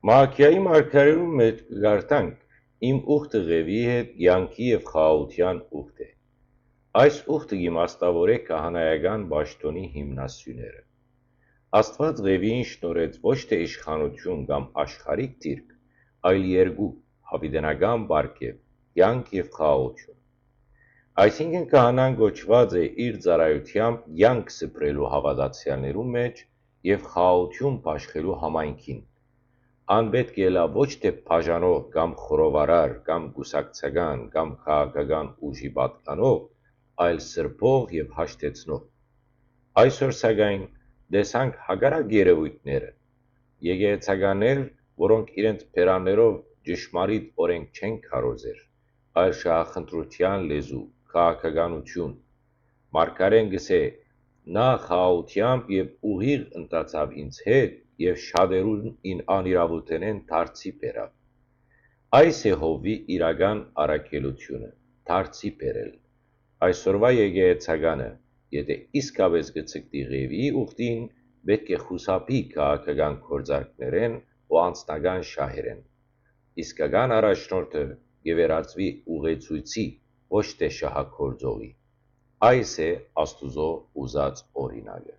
Մահաքիայի մարգարեում մեջ կգարտանք իմ ուխտը ղևի հետ յանքի և խաղաղության ուխտ է։ Այս ուխտը իմաստավոր է քահանայական պաշտոնի հիմնասյուները։ Աստված ղևիին շնորհեց ոչ թե իշխանություն կամ աշխարհիկ դիրք, այլ երկու՝ հավիտենական պարգև, յանք և խաղաղություն։ Այսինքն քահանան կոչված է իր ծառայությամբ յանք սփռելու հավատացյալներու մեջ և խաղաղություն փաշխելու համայնքին։ Ան պետք է լա ոչ թե բաժանող կամ խորովարար կամ կուսակցական կամ քաղաքական ուժի պատկանող, այլ սրբող և հաշտեցնող։ Այսօր սակայն տեսանք հակառակ երևույթները՝ եկեղեցականներ, որոնք իրենց բերաններով ճշմարիտ օրենք չեն քարոզեր, այլ շահախնդրության լեզու, քաղաքականություն։ Մարգարեն գսե. «Նա խաղաղությամբ և ուղիղ ընթացավ ինձ հետ և շատերուն ին անիրաւութենէն դարձի բերաւ»։ Այս է Հովվի իրական առաքելությունը՝ դարձի բերել։ Այսօրվա եկեղեցականը, եթե իսկապես կձգտի ղևիի ուխտին, պետք է խուսափի քաղաքական գործարքներէն ու անձնական շահերէն։ Իսկական առաջնորդը կվերածվի ուղեցույցի, ոչ թե շահագործողի։ Այս է Աստուծո ուզած օրինակը։